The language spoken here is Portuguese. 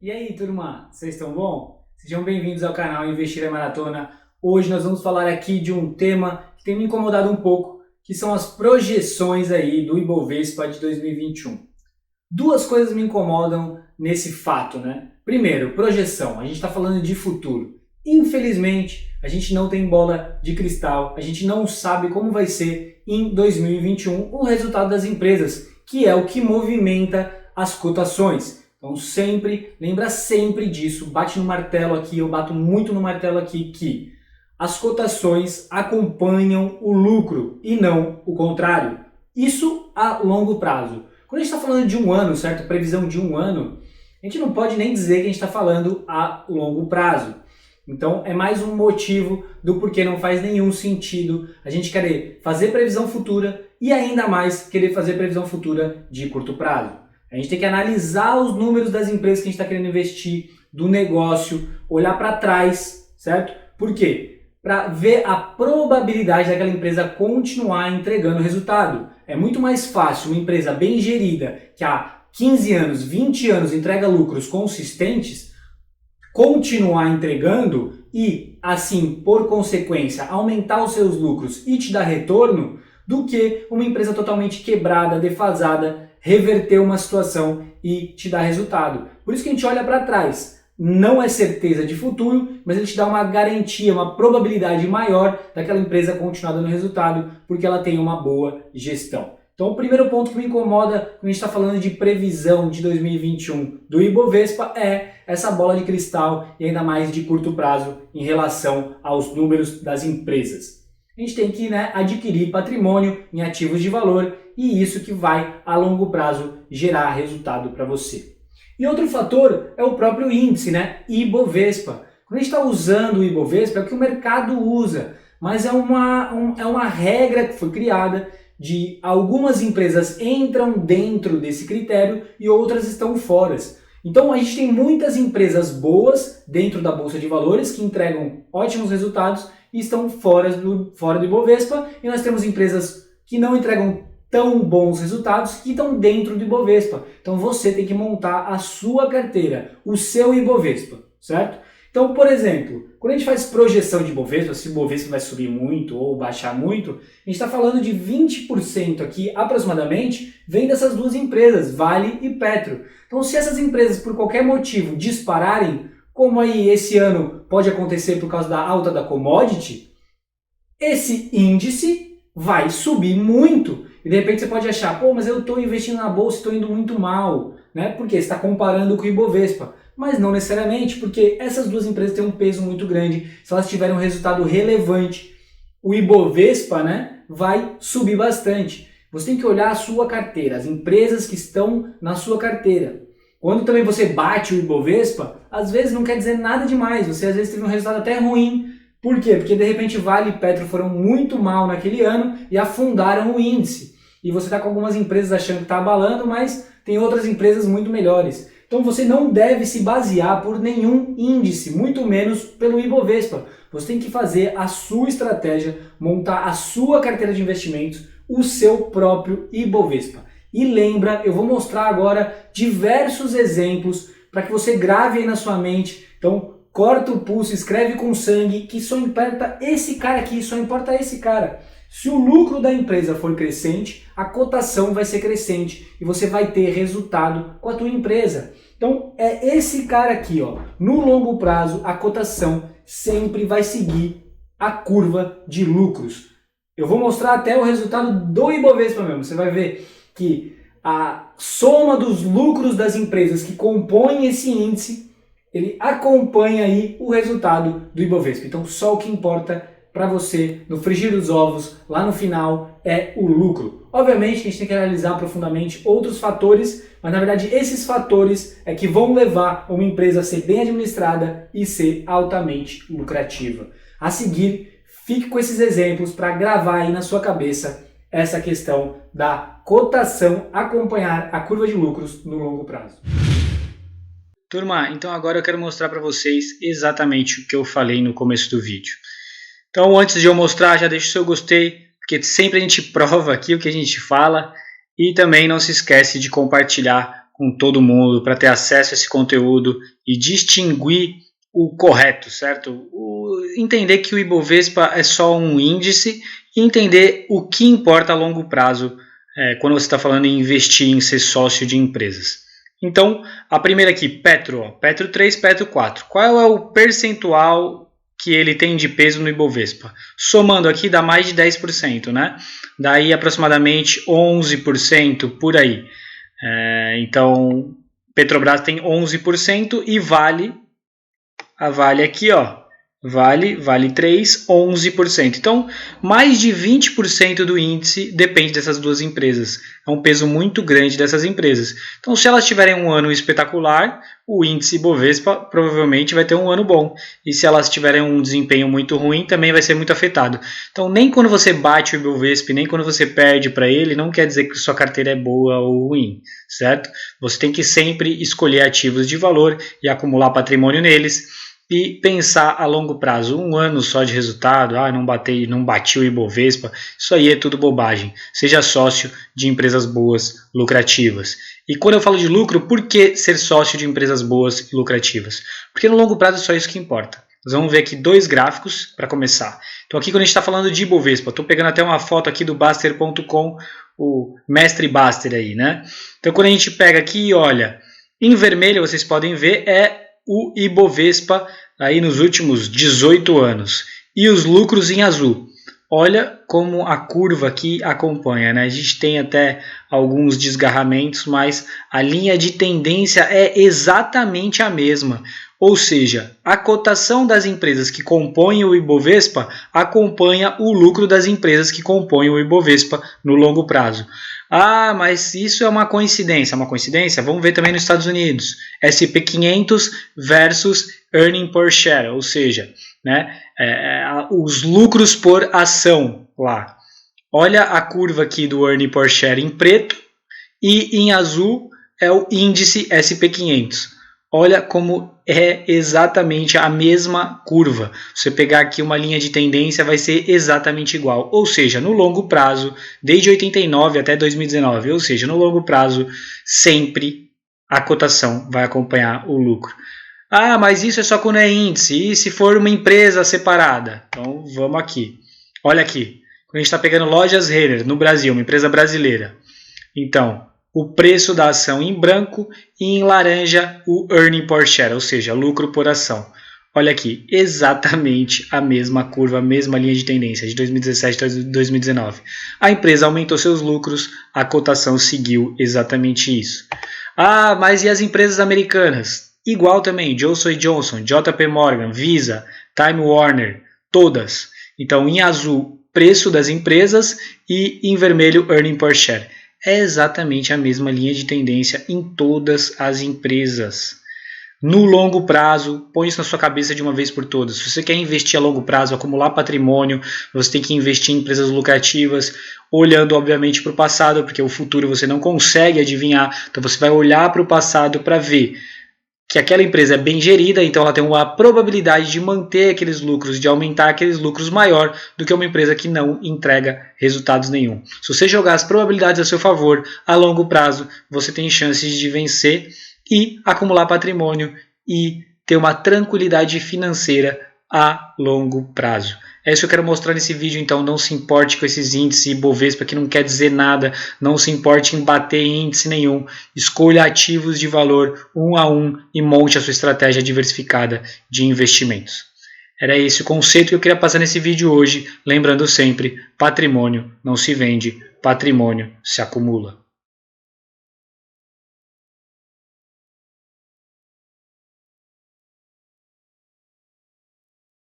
E aí, turma, vocês estão bom? Sejam bem-vindos ao canal Investir é Maratona. Hoje nós vamos falar aqui de um tema que tem me incomodado um pouco, que são as projeções aí do Ibovespa de 2021. Duas coisas me incomodam nesse fato, né? Primeiro, projeção. A gente está falando de futuro. Infelizmente, a gente não tem bola de cristal, a gente não sabe como vai ser em 2021 o resultado das empresas, que é o que movimenta as cotações. Então lembra sempre disso, bate no martelo aqui, eu bato muito no martelo aqui, que as cotações acompanham o lucro e não o contrário. Isso a longo prazo. Quando a gente está falando de um ano, certo? Previsão de um ano, a gente não pode nem dizer que a gente está falando a longo prazo. Então é mais um motivo do porquê não faz nenhum sentido a gente querer fazer previsão futura e ainda mais querer fazer previsão futura de curto prazo. A gente tem que analisar os números das empresas que a gente está querendo investir, do negócio, olhar para trás, certo? Por quê? Para ver a probabilidade daquela empresa continuar entregando resultado. É muito mais fácil uma empresa bem gerida, que há 15 anos, 20 anos entrega lucros consistentes, continuar entregando e, assim, por consequência, aumentar os seus lucros e te dar retorno, do que uma empresa totalmente quebrada, defasada, reverter uma situação e te dar resultado. Por isso que a gente olha para trás. Não é certeza de futuro, mas ele te dá uma garantia, uma probabilidade maior daquela empresa continuar dando resultado, porque ela tem uma boa gestão. Então o primeiro ponto que me incomoda quando a gente está falando de previsão de 2021 do Ibovespa é essa bola de cristal e ainda mais de curto prazo em relação aos números das empresas. A gente tem que adquirir patrimônio em ativos de valor e isso que vai a longo prazo gerar resultado para você. E outro fator é o próprio índice, Ibovespa. Quando a gente está usando o Ibovespa é o que o mercado usa, mas é uma regra que foi criada de algumas empresas entram dentro desse critério e outras estão fora. Então a gente tem muitas empresas boas dentro da Bolsa de Valores que entregam ótimos resultados e estão fora do Ibovespa, e nós temos empresas que não entregam tão bons resultados que estão dentro do Ibovespa. Então você tem que montar a sua carteira, o seu Ibovespa, certo? Então, por exemplo, quando a gente faz projeção de Ibovespa, se o Ibovespa vai subir muito ou baixar muito, a gente está falando de 20% aqui, aproximadamente, vem dessas duas empresas, Vale e Petro. Então, se essas empresas, por qualquer motivo, dispararem, como aí esse ano pode acontecer por causa da alta da commodity, esse índice vai subir muito. E de repente você pode achar, mas eu estou investindo na bolsa e estou indo muito mal, Porque você está comparando com o Ibovespa. Mas não necessariamente, porque essas duas empresas têm um peso muito grande. Se elas tiverem um resultado relevante, o Ibovespa, vai subir bastante. Você tem que olhar a sua carteira, as empresas que estão na sua carteira. Quando também você bate o Ibovespa, às vezes não quer dizer nada demais. Você às vezes teve um resultado até ruim. Por quê? Porque de repente Vale e Petro foram muito mal naquele ano e afundaram o índice. E você está com algumas empresas achando que está abalando, mas tem outras empresas muito melhores. Então você não deve se basear por nenhum índice, muito menos pelo Ibovespa. Você tem que fazer a sua estratégia, montar a sua carteira de investimentos, o seu próprio Ibovespa. E lembra, eu vou mostrar agora diversos exemplos para que você grave aí na sua mente. Então corta o pulso, escreve com sangue, que só importa esse cara aqui, só importa esse cara. Se o lucro da empresa for crescente, a cotação vai ser crescente e você vai ter resultado com a tua empresa. Então é esse cara aqui, no longo prazo a cotação sempre vai seguir a curva de lucros. Eu vou mostrar até o resultado do Ibovespa mesmo, você vai ver que a soma dos lucros das empresas que compõem esse índice, ele acompanha aí o resultado do Ibovespa. Então só o que importa para você, no frigir dos ovos, lá no final, é o lucro. Obviamente que a gente tem que analisar profundamente outros fatores, mas na verdade esses fatores é que vão levar uma empresa a ser bem administrada e ser altamente lucrativa. A seguir, fique com esses exemplos para gravar aí na sua cabeça essa questão da cotação acompanhar a curva de lucros no longo prazo. Turma, então agora eu quero mostrar para vocês exatamente o que eu falei no começo do vídeo. Então, antes de eu mostrar, já deixa o seu gostei, porque sempre a gente prova aqui o que a gente fala e também não se esquece de compartilhar com todo mundo, para ter acesso a esse conteúdo e distinguir o correto, certo? Entender que o Ibovespa é só um índice e entender o que importa a longo prazo quando você está falando em investir, em ser sócio de empresas. Então, a primeira aqui, Petro 3, Petro 4. Qual é o percentual que ele tem de peso no Ibovespa? Somando aqui dá mais de 10%, né? Daí aproximadamente 11% por aí. Então, Petrobras tem 11% e a Vale aqui, ó, Vale 3, 11%. Então, mais de 20% do índice depende dessas duas empresas. É um peso muito grande dessas empresas. Então, se elas tiverem um ano espetacular, o índice Ibovespa provavelmente vai ter um ano bom. E se elas tiverem um desempenho muito ruim, também vai ser muito afetado. Então, nem quando você bate o Ibovespa, nem quando você perde para ele, não quer dizer que sua carteira é boa ou ruim, certo? Você tem que sempre escolher ativos de valor e acumular patrimônio neles. E pensar a longo prazo, um ano só de resultado, não bati o Ibovespa, isso aí é tudo bobagem. Seja sócio de empresas boas, lucrativas. E quando eu falo de lucro, por que ser sócio de empresas boas e lucrativas? Porque no longo prazo é só isso que importa. Nós vamos ver aqui 2 gráficos para começar. Então aqui quando a gente está falando de Ibovespa, estou pegando até uma foto aqui do Baster.com, o mestre Baster aí, né? Então quando a gente pega aqui e olha, em vermelho vocês podem ver o Ibovespa aí nos últimos 18 anos e os lucros em azul. Olha como a curva aqui acompanha, né? A gente tem até alguns desgarramentos, mas a linha de tendência é exatamente a mesma. Ou seja, a cotação das empresas que compõem o Ibovespa acompanha o lucro das empresas que compõem o Ibovespa no longo prazo. Ah, mas isso é uma coincidência. Uma coincidência? Vamos ver também nos Estados Unidos. S&P 500 versus Earning Per Share, ou seja, né, os lucros por ação lá. Olha a curva aqui do Earning Per Share em preto e em azul é o índice S&P 500. Olha como é exatamente a mesma curva. Se você pegar aqui uma linha de tendência, vai ser exatamente igual. Ou seja, no longo prazo, desde 89 até 2019, ou seja, no longo prazo, sempre a cotação vai acompanhar o lucro. Ah, mas isso é só quando é índice. E se for uma empresa separada? Então, vamos aqui. Olha aqui. Quando a gente está pegando Lojas Renner no Brasil, uma empresa brasileira. Então, o preço da ação em branco e em laranja o Earning Per Share, ou seja, lucro por ação. Olha aqui, exatamente a mesma curva, a mesma linha de tendência de 2017 a 2019. A empresa aumentou seus lucros, a cotação seguiu exatamente isso. Ah, mas e as empresas americanas? Igual também, Johnson & Johnson, JP Morgan, Visa, Time Warner, todas. Então, em azul, preço das empresas e em vermelho, Earning Per Share. É exatamente a mesma linha de tendência em todas as empresas. No longo prazo, põe isso na sua cabeça de uma vez por todas. Se você quer investir a longo prazo, acumular patrimônio, você tem que investir em empresas lucrativas, olhando obviamente para o passado, porque o futuro você não consegue adivinhar. Então você vai olhar para o passado para ver que aquela empresa é bem gerida, então ela tem uma probabilidade de manter aqueles lucros, de aumentar aqueles lucros maior do que uma empresa que não entrega resultados nenhum. Se você jogar as probabilidades a seu favor, a longo prazo, você tem chances de vencer e acumular patrimônio e ter uma tranquilidade financeira a longo prazo. É isso que eu quero mostrar nesse vídeo, então não se importe com esses índices Ibovespa que não quer dizer nada, não se importe em bater em índice nenhum, escolha ativos de valor um a um e monte a sua estratégia diversificada de investimentos. Era esse o conceito que eu queria passar nesse vídeo hoje, lembrando sempre, patrimônio não se vende, patrimônio se acumula.